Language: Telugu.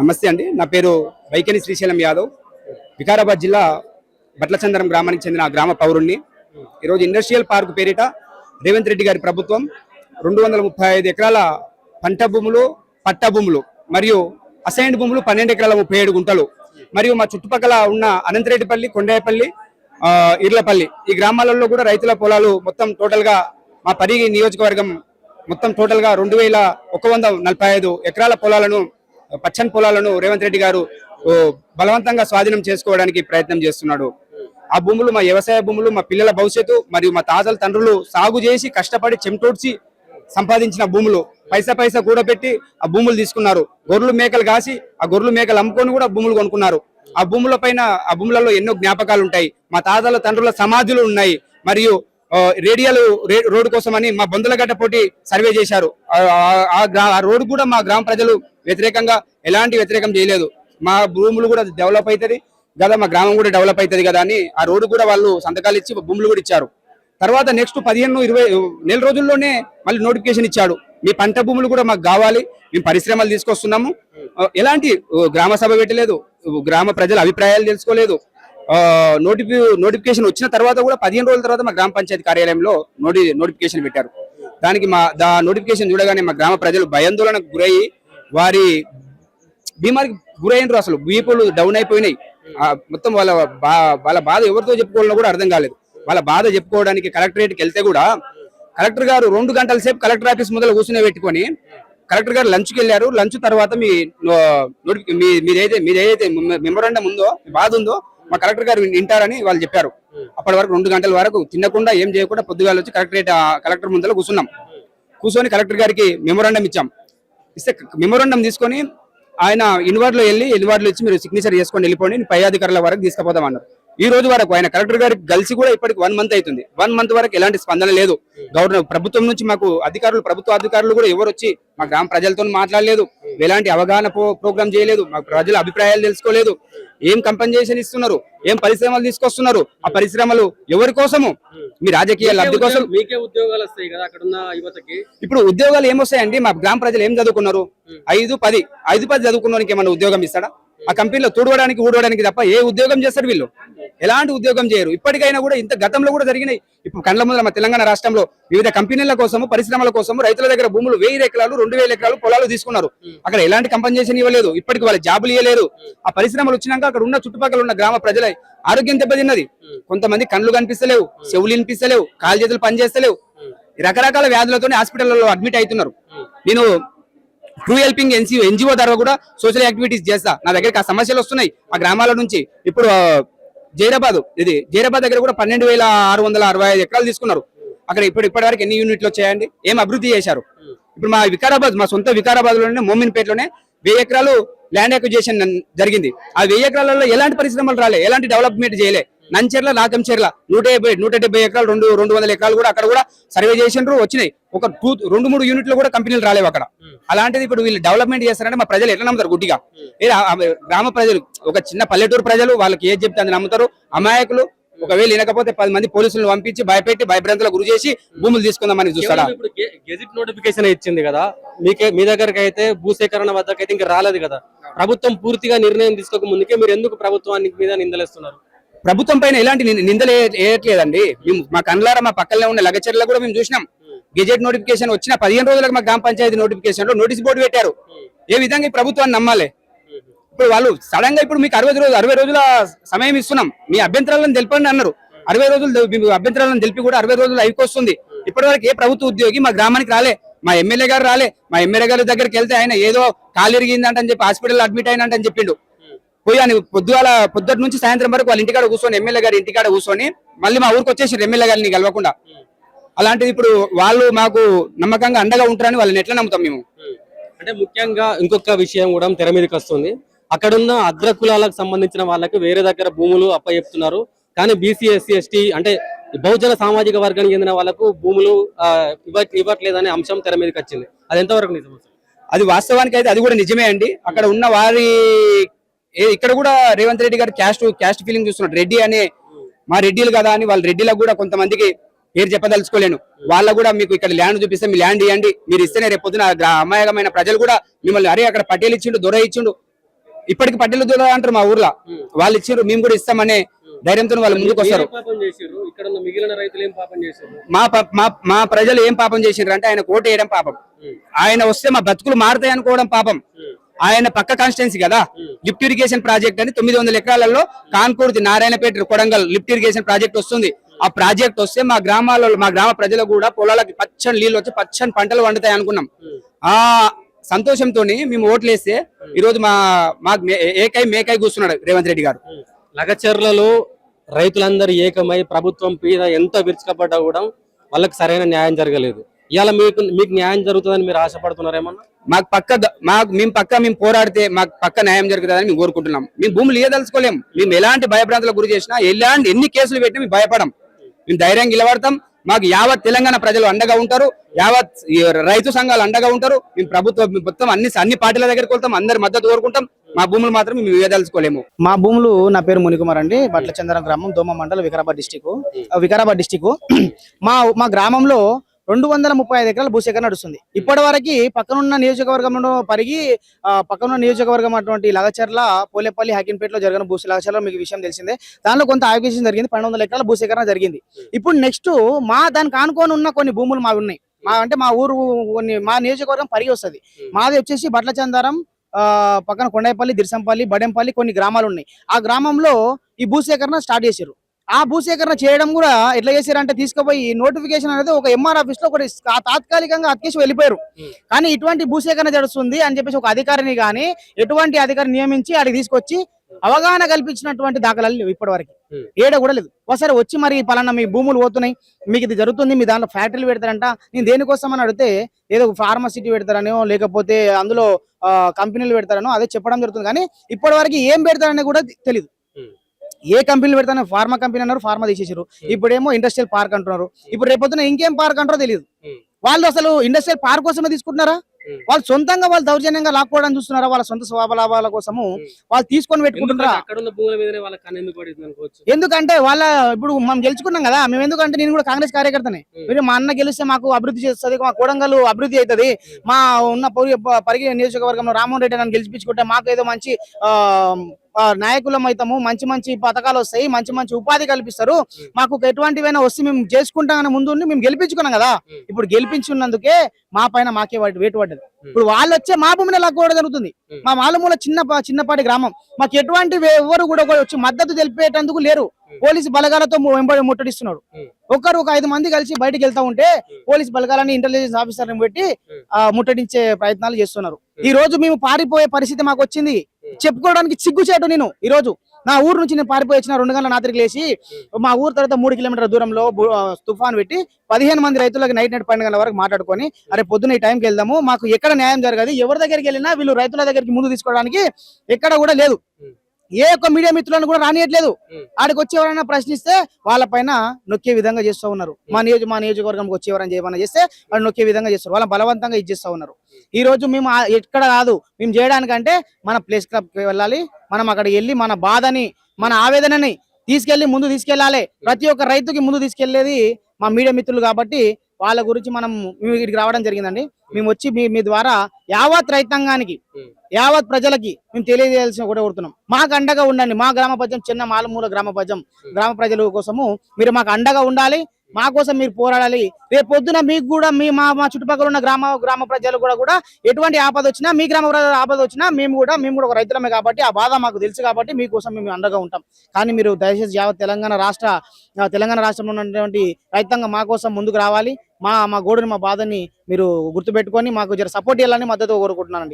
నమస్తే అండి. నా పేరు వైకేని శ్రీశైలం యాదవ్. వికారాబాద్ జిల్లా బట్లచందరం గ్రామానికి చెందిన గ్రామ పౌరుణ్ణి. ఈరోజు ఇండస్ట్రియల్ పార్క్ పేరిట రేవంత్ రెడ్డి గారి ప్రభుత్వం 235 ఎకరాల పంట భూములు, పట్ట భూములు మరియు అసైన్డ్ భూములు 12 ఎకరాల 37 గుంటలు మరియు మా చుట్టుపక్కల ఉన్న అనంతరెడ్డిపల్లి, కొండాయపల్లి, ఇర్లపల్లి ఈ గ్రామాలలో కూడా రైతుల పొలాలు మొత్తం టోటల్ గా మా పరిగి నియోజకవర్గం మొత్తం టోటల్ గా 2145 ఎకరాల పొలాలను, పచ్చని పొలాలను రేవంత్ రెడ్డి గారు బలవంతంగా స్వాధీనం చేసుకోవడానికి ప్రయత్నం చేస్తున్నాడు. ఆ భూములు మా వ్యవసాయ భూములు, మా పిల్లల భవిష్యత్తు మరియు మా తాతల తండ్రులు సాగు చేసి కష్టపడి చెమటోడ్చి సంపాదించిన భూములు పైసా కూడబెట్టి ఆ భూములు తీసుకున్నారు. గొర్రెలు మేకలు కాసి ఆ గొర్రెలు మేకలు అమ్ముకొని కూడా భూములు కొనుక్కున్నారు. ఆ భూముల పైన, ఆ భూములలో ఎన్నో జ్ఞాపకాలు ఉంటాయి. మా తాతల తండ్రుల సమాధులు ఉన్నాయి. మరియు రేడియల్ రోడ్డు కోసమని మా బొందలగడ్డ పోటీ సర్వే చేశారు. ఆ రోడ్డు కూడా మా గ్రామ ప్రజలు వ్యతిరేకంగా ఎలాంటి వ్యతిరేకం చేయలేదు. మా భూములు కూడా డెవలప్ అవుతుంది కదా, మా గ్రామం కూడా డెవలప్ అవుతుంది కదా అని ఆ రోడ్డు కూడా వాళ్ళు సంతకాలు ఇచ్చి భూములు కూడా ఇచ్చారు. తర్వాత నెక్స్ట్ 15-20 నెల రోజుల్లోనే మళ్ళీ నోటిఫికేషన్ ఇచ్చాడు, మీ పంట భూములు కూడా మాకు కావాలి, మేము పరిశ్రమలు తీసుకొస్తున్నాము. ఎలాంటి గ్రామ సభ పెట్టలేదు, గ్రామ ప్రజల అభిప్రాయాలు తెలుసుకోలేదు. నోటిఫికేషన్ వచ్చిన తర్వాత కూడా 15 రోజుల తర్వాత మా గ్రామ పంచాయతీ కార్యాలయంలో నోటిఫికేషన్ పెట్టారు. దానికి నోటిఫికేషన్ చూడగానే మా గ్రామ ప్రజలు భయాందోళనకు గురయ్యి వారి బీమారికి గురైనరు. అసలు బీపీలు డౌన్ అయిపోయినాయి. మొత్తం వాళ్ళ బాధ ఎవరితో చెప్పుకోవాలో కూడా అర్థం కాలేదు. వాళ్ళ బాధ చెప్పుకోవడానికి కలెక్టరేట్కి వెళ్తే కూడా కలెక్టర్ గారు 2 గంటల సేపు కలెక్టర్ ఆఫీస్ ముందర కూర్చునే పెట్టుకొని కలెక్టర్ గారు లంచ్కి వెళ్ళారు. లంచ్ తర్వాత మీదైతే మెమోరాండం ఉందో, మీ బాధ ఉందో మా కలెక్టర్ గారు వింటారని వాళ్ళు చెప్పారు. అప్పటి వరకు 2 గంటల వరకు తినకుండా ఏం చేయకుండా పొద్దుగాల వచ్చి కలెక్టర్ ముందర కూర్చొని కలెక్టర్ గారికి మెమోరాండం ఇచ్చాం. ఇస్తే మెమోరాండం తీసుకొని ఆయన ఇన్వార్డ్లో ఇచ్చి మీరు సిగ్నేచర్ చేసుకొని వెళ్ళిపోండి, పై అధికారుల వరకు తీసుకుపోతామన్నారు. ఈ రోజు వరకు ఆయన కలెక్టర్ గారికి కలిసి కూడా ఇప్పటికి 1 మంత్ అవుతుంది. 1 మంత్ వరకు ఎలాంటి స్పందన లేదు. ప్రభుత్వం నుంచి మాకు ప్రభుత్వ అధికారులు కూడా ఎవరు వచ్చి మా గ్రామ ప్రజలతో మాట్లాడలేదు. ఎలాంటి అవగాహన ప్రోగ్రామ్ చేయలేదు. మా ప్రజల అభిప్రాయాలు తెలుసుకోలేదు. ఏం కంపెన్సేషన్ ఇస్తున్నారు, ఏం పరిశ్రమలు తీసుకొస్తున్నారు, ఆ పరిశ్రమలు ఎవరి కోసము? మీ రాజకీయ లబ్ధి కోసం. మీకే ఉద్యోగాలు వస్తాయి కదా అక్కడ ఉన్న యువతకి. ఇప్పుడు ఉద్యోగాలు ఏమొస్తాయండి? మా గ్రామ ప్రజలు ఏం చదువుకున్నారు? 5-10 చదువుకున్నవానికి ఏమన్నా ఉద్యోగం ఇస్తాడా? ఆ కంపెనీలో ఊడవడానికి తప్ప ఏ ఉద్యోగం చేస్తారు వీళ్ళు? ఎలాంటి ఉద్యోగం చేయరు. ఇప్పటికైనా కూడా ఇంత గతంలో కూడా జరిగినాయి. ఇప్పుడు కండ్ల ముందర మా తెలంగాణ రాష్ట్రంలో వివిధ కంపెనీల కోసము, పరిశ్రమల కోసము రైతుల దగ్గర భూములు 1000 ఎకరాలు 2000 ఎకరాలు పొలాలు తీసుకున్నారు. అక్కడ ఎలాంటి కంపెన్సేషన్ ఇవ్వలేదు. ఇప్పటికి వాళ్ళ జాబులు ఇవ్వలేదు. ఆ పరిశ్రమలు వచ్చినాక అక్కడ ఉన్న చుట్టుపక్కల ఉన్న గ్రామ ప్రజల ఆరోగ్యం దెబ్బతిన్నది. కొంతమంది కళ్ళు కనిపిస్తలేవు, చెవులు వినిపిస్తలేవు, కాలు చేతులు పనిచేస్తలేవు. రకరకాల వ్యాధులతో హాస్పిటల్లో అడ్మిట్ అవుతున్నారు. నేను ట్రూ హెల్పింగ్ ఎన్జిఓ ద్వారా కూడా సోషల్ యాక్టివిటీస్ చేస్తా. నా దగ్గరికి ఆ సమస్యలు వస్తున్నాయి ఆ గ్రామాల నుంచి. ఇప్పుడు జైరాబాద్ దగ్గర కూడా 12,665 ఎకరాలు తీసుకున్నారు. అక్కడ ఇప్పటి వరకు ఎన్ని యూనిట్లు వచ్చాయండి? ఏం అభివృద్ధి చేశారు? ఇప్పుడు మా సొంత వికారాబాద్ లోనే మోమిన్పేటలోనే 1000 ఎకరాలు ల్యాండ్ అక్విజిషన్ జరిగింది. ఆ 1000 ఎకరాలలో ఎలాంటి పరిశ్రమలు రాలే, ఎలాంటి డెవలప్మెంట్ చేయలే. నంచెర్ల, నాకంచెర్ల 170 ఎకరాలు 200 ఎకరాలు కూడా అక్కడ కూడా సర్వే చేసిండ్రు, వచ్చినాయి. ఒక 2-3 యూనిట్లు కూడా కంపెనీలు రాలేవు అక్కడ. అలాంటిది ఇప్పుడు వీళ్ళు డెవలప్మెంట్ చేస్తారంటే మా ప్రజలు ఎట్లా నమ్ముతారు? గుడ్డిగా గ్రామ ప్రజలు, ఒక చిన్న పల్లెటూరు ప్రజలు వాళ్ళకి ఏది చెప్తే అది నమ్ముతారు. అమాయకులు ఒకవేళ వినకపోతే 10 మంది పోలీసులను పంపించి భయపెట్టి భయభ్రాంతులకు గురి చేసి భూములు తీసుకుందామని చూస్తారా? ఇప్పుడు గెజిట్ నోటిఫికేషన్ ఇచ్చింది కదా, మీ దగ్గరకు అయితే భూసేకరణ వద్దకైతే ఇంకా రాలేదు కదా. ప్రభుత్వం పూర్తిగా నిర్ణయం తీసుకోక ముందుకే మీరు ఎందుకు ప్రభుత్వానికి మీద నిందలేస్తున్నారు? ప్రభుత్వం పైన ఎలాంటి నిందలు వేయట్లేదండి. మేము మా కండ్లారా మా పక్కనే ఉన్న లగచర్ల కూడా మేము చూసినాం. గెజెట్ నోటిఫికేషన్ వచ్చిన 15 రోజులకు మా గ్రామ పంచాయతీ నోటిఫికేషన్ లో నోటీస్ బోర్డు పెట్టారు. ఏ విధంగా ఈ ప్రభుత్వాన్ని నమ్మాలి? ఇప్పుడు వాళ్ళు సడన్ గా ఇప్పుడు మీకు 60 రోజుల సమయం ఇస్తున్నాం, మీ అభ్యంతరాలను తెలిపండి అన్నారు. 60 రోజులు అభ్యంతరాలను తెలిపి కూడా 60 రోజులు అయిపోతుంది. ఇప్పటి వరకు ఏ ప్రభుత్వ ఉద్యోగి మా గ్రామానికి రాలే. మా ఎమ్మెల్యే గారు రాలే. మా ఎమ్మెల్యే గారి దగ్గరికి వెళ్తే ఆయన ఏదో కాలు ఇరిగిందంటని చెప్పి హాస్పిటల్ అడ్మిట్ అయినంటని చెప్పిండు. పోయాను పొద్దుటి నుంచి సాయంత్రం వరకు వాళ్ళ ఇంటికాడ కూర్చొని, ఎమ్మెల్యే గారి ఇంటికాడ కూర్చొని మళ్ళీ మా ఊరికి వచ్చేసి ఎమ్మెల్యే గారిని కలవకుండా. అలాంటిది ఇప్పుడు వాళ్ళు మాకు నమ్మకంగా అండగా ఉంటారని వాళ్ళని ఎట్లా నమ్ముతాం మేము? అంటే ముఖ్యంగా ఇంకొక విషయం కూడా తెర మీదకి వస్తుంది. అక్కడున్న అగ్ర కులాలకు సంబంధించిన వాళ్ళకి వేరే దగ్గర భూములు అప్పచెప్తున్నారు. కానీ బీసీ, ఎస్సీ, ఎస్టీ అంటే బహుజన సామాజిక వర్గానికి చెందిన వాళ్ళకు భూములు ఇవ్వట్లేదనే అంశం తెర మీదకి వచ్చింది. అది ఎంతవరకు నిజం? అది వాస్తవానికి అయితే అది కూడా నిజమే అండి. అక్కడ ఉన్న వారి ఇక్కడ కూడా రేవంత్ రెడ్డి గారు క్యాస్ట్ ఫీలింగ్ చూస్తున్నారు. రెడ్డి అనే మా రెడ్డిలు కదా అని వాళ్ళ రెడ్డిలకు కూడా కొంతమందికి పేరు చెప్పదలుచుకోలేను. వాళ్ళ కూడా మీకు ఇక్కడ ల్యాండ్ చూపిస్తే మీ ల్యాండ్ ఇవ్వండి, మీరు ఇస్తేనే రేపు పొద్దున అమాయకమైన ప్రజలు కూడా మిమ్మల్ని అరే అక్కడ పటేల్ ఇచ్చిండు, దొర ఇచ్చిండు, ఇప్పటికి పట్టెలు దూర అంటారు మా ఊర్లో. వాళ్ళు ఇచ్చారు, మేము కూడా ఇస్తామనే ధైర్యంతో వాళ్ళు ముందుకు వస్తారు. ఏం పాపం చేసిర్రు? ఇక్కడ ఉన్న మిగిలిన రైతులు ఏం పాపం చేశారు? మా ప్రజలు ఏం పాపం చేసిండ్రు అంటే ఆయన కోట వేయడం పాపం, ఆయన వస్తే మా బతుకులు మారుతాయి అనుకోవడం పాపం. ఆయన పక్క కాన్స్టిట్యున్సీ కదా, లిఫ్ట్ ఇరిగేషన్ ప్రాజెక్ట్ అని 900 ఎకరాలలో కాన్పూర్తి Narayanpet Kodangal lift irrigation project వస్తుంది. ఆ ప్రాజెక్ట్ వస్తే మా గ్రామాలలో మా గ్రామ ప్రజలు కూడా పొలాలకి పచ్చని నీళ్ళు వచ్చి పచ్చని పంటలు వండుతాయి అనుకున్నాం. ఆ సంతోషంతో మేము ఓట్లేస్తే ఈ రోజు మాకు మేకై కూర్చున్నాడు రేవంత్ రెడ్డి గారు. లగచర్లలో రైతులందరూ ఏకమై ప్రభుత్వం మీద ఎంత విరుచుకపడ్డా కూడా వాళ్ళకి సరైన న్యాయం జరగలేదు. ఇవాళ మీకు న్యాయం జరుగుతుందని మీరు ఆశపడుతున్నారేమన్నా? మేము పోరాడితే మాకు పక్క న్యాయం జరుగుతుందని మేము కోరుకుంటున్నాం. మేము భూములు ఇయ్యదలుచుకోలేం. మేము ఎలాంటి భయభ్రాంతులకు గురి చేసినా, ఎన్ని కేసులు పెట్టినా మేము భయపడం. మేము ధైర్యంగా నిలబడతాం. మాకు యావత్ తెలంగాణ ప్రజలు అండగా ఉంటారు, యావత్ రైతు సంఘాలు అండగా ఉంటారు. మేము ప్రభుత్వం మొత్తం అన్ని పార్టీల దగ్గరికి వెళ్తాం, అందరి మద్దతు కోరుకుంటాం. మా భూములు మాత్రం మేము ఇవ్వదలుచుకోలేము. మా భూములు, నా పేరు మునికుమార్ అండి, బట్లచంద్రం గ్రామం, దోమ మండలం, వికారాబాద్ డిస్టిక్. మా గ్రామంలో 235 ఎకరాల భూసేకరణ నడుస్తుంది. ఇప్పటి వరకు పక్కనున్న నియోజకవర్గంలో పక్కనున్న నియోజకవర్గం అటువంటి లగచర్ల, పోలేపల్లి, హకీంపేటలో జరిగిన లగచర్ల మీకు విషయం తెలిసిందే. దానిలో కొంత ఆక్విజిషన్ జరిగింది, 1200 ఎకరాల భూసేకరణ జరిగింది. ఇప్పుడు నెక్స్ట్ దానికి ఆనుకొని ఉన్న కొన్ని భూములు మావి ఉన్నాయి. మా ఊరు మా నియోజకవర్గం పరిగి వస్తుంది. మాది వచ్చేసి బట్లచందరం, పక్కన కొండైపల్లి, దిర్సంపల్లి, బడెంపల్లి కొన్ని గ్రామాలు ఉన్నాయి. ఆ గ్రామంలో ఈ భూసేకరణ స్టార్ట్ చేశారు. ఆ భూసేకరణ చేయడం కూడా ఎట్లా చేశారంటే, తీసుకుపోయి నోటిఫికేషన్ అనేది ఒక ఎంఆర్ ఆఫీస్ లో ఒకటి తాత్కాలికంగా అతికేసి వెళ్ళిపోయారు. కానీ ఇటువంటి భూసేకరణ జరుగుతుంది అని చెప్పేసి ఒక అధికారిని కానీ ఎటువంటి అధికారిని నియమించి అడిగి తీసుకొచ్చి అవగాహన కల్పించినటువంటి దాఖలాలు లేవు ఇప్పటి వరకు, ఏడ కూడా లేదు. ఒకసారి వచ్చి మరి పలానా మీ భూములు పోతున్నాయి, మీకు ఇది జరుగుతుంది, మీ దాంట్లో ఫ్యాక్టరీలు పెడతారంట, నేను దేనికోసం అని అడిగితే ఏదో ఫార్మసిటీ పెడతారనో లేకపోతే అందులో కంపెనీలు పెడతారనో అదే చెప్పడం జరుగుతుంది. కానీ ఇప్పటి వరకు ఏం పెడతారని కూడా తెలియదు. ఏ కంపెనీలు పెడతానో ఫార్మా కంపెనీ అన్నారు, ఫార్మా తీసేసారు. ఇప్పుడేమో ఇండస్ట్రియల్ పార్క్ అంటున్నారు. ఇప్పుడు రేపొద్దున ఇంకేం పార్క్ అంటారో తెలియదు. వాళ్ళు అసలు ఇండస్ట్రియల్ పార్క్ కోసమే తీసుకుంటున్నారా, వాళ్ళు సొంతంగా వాళ్ళు దౌర్జన్యంగా లాక్కోవడం చూస్తున్నారా, వాళ్ళ సొంత స్వలాభాల కోసము వాళ్ళు తీసుకొని పెట్టుకుంటున్నారా? ఎందుకంటే ఇప్పుడు మనం గెలుచుకున్నాం కదా. మేము ఎందుకంటే నేను కూడా కాంగ్రెస్ కార్యకర్తనే. మీరు మా అన్న గెలిస్తే మాకు అభివృద్ధి చేస్తుంది, మా కొడంగల్ అభివృద్ధి అవుతుంది, మా ఉన్న పరిగి నియోజకవర్గంలో రామ్మోహన్ రెడ్డి నన్ను గెలిపించుకుంటే మాకు ఏదో మంచి నాయకులం అవుతాము, మంచి మంచి పథకాలు వస్తాయి, మంచి మంచి ఉపాధి కల్పిస్తారు, మాకు ఎటువంటివైనా వస్తే మేము చేసుకుంటామని ముందు మేము గెలిపించుకున్నాం కదా. ఇప్పుడు గెలిపించున్నందుకే మా పైన మాకే వేటు పడ్డది. ఇప్పుడు వాళ్ళు వచ్చే మా భూమిని లాక్కోవడం జరుగుతుంది. మా మాలమూల చిన్నపాటి గ్రామం, మాకు ఎటువంటి ఎవరు కూడా వచ్చి మద్దతు తెలిపేటందుకు లేరు. పోలీసు బలగాలతో ముట్టడిస్తున్నాడు. ఒక 5 మంది కలిసి బయటకు వెళ్తా ఉంటే పోలీసు బలగాలని ఇంటెలిజెన్స్ ఆఫీసర్ని పెట్టి ముట్టడించే ప్రయత్నాలు చేస్తున్నారు. ఈ రోజు మేము పారిపోయే పరిస్థితి మాకు వచ్చింది. చెప్పుకోవడానికి సిగ్గుచేటు. నేను ఈ రోజు నా ఊరు నుంచి నేను పారిపోయి వచ్చిన 2 గంటల రాత్రికి లేచి మా ఊరు తర్వాత 3 కిలోమీటర్ల దూరంలో తుఫాన్ పెట్టి 15 మంది రైతులకు నైట్ 12 గంటల వరకు మాట్లాడుకొని అరే పొద్దున్న ఈ టైంకి వెళ్దాము, మాకు ఎక్కడ న్యాయం జరగదు, ఎవరి దగ్గరికి వెళ్ళినా వీళ్ళు రైతుల దగ్గరికి ముందు తీసుకోవడానికి ఎక్కడ కూడా లేదు. ఏ ఒక్క మీడియా మిత్రులను కూడా రానియట్లేదు. ఆడికి వచ్చి ఎవరైనా ప్రశ్నిస్తే వాళ్ళ పైన నొక్కే విధంగా చేస్తూ ఉన్నారు. మా నియోజకవర్గంకి వచ్చి ఎవరైనా చేయమని చేస్తే వాళ్ళు నొక్కే విధంగా చేస్తారు. వాళ్ళని బలవంతంగా ఇచ్చేస్తూ ఉన్నారు. ఈ రోజు మేము ఎక్కడ కాదు మేము చేయడానికంటే మన ప్లేస్ క్లబ్కి వెళ్ళాలి. మనం అక్కడికి వెళ్ళి మన బాధని, మన ఆవేదనని ముందు తీసుకెళ్ళాలి. ప్రతి ఒక్క రైతుకి ముందు తీసుకెళ్లేది మా మీడియా మిత్రులు కాబట్టి వాళ్ళ గురించి మేము ఇక్కడికి రావడం జరిగిందండి. మేము వచ్చి మీ ద్వారా యావత్ రైతాంగానికి, యావత్ ప్రజలకి మేము తెలియజేయాల్సిన కూడా కోరుతున్నాం. మాకు అండగా ఉండండి. మా గ్రామ పంచాయతీ చిన్న మాలమూల గ్రామ ప్రజల కోసము మీరు మాకు అండగా ఉండాలి. మా కోసం మీరు పోరాడాలి. రేపు పొద్దున మీకు కూడా మా చుట్టుపక్కల ఉన్న గ్రామ ప్రజలు కూడా ఎటువంటి ఆపద వచ్చినా, మీ గ్రామ ఆపద వచ్చినా మేము కూడా ఒక రైతులమే కాబట్టి ఆ బాధ మాకు తెలుసు కాబట్టి మీకోసం మేము అండగా ఉంటాం. కానీ మీరు దయచేసి యావత్ తెలంగాణ రాష్ట్రంలో ఉన్నటువంటి రైతాంగం మా కోసం ముందుకు రావాలి. మా గోడుని, మా బాధని మీరు గుర్తుపెట్టుకొని మాకు జర సపోర్ట్ చేయాలని మద్దతు కోరుకుంటున్నానండి.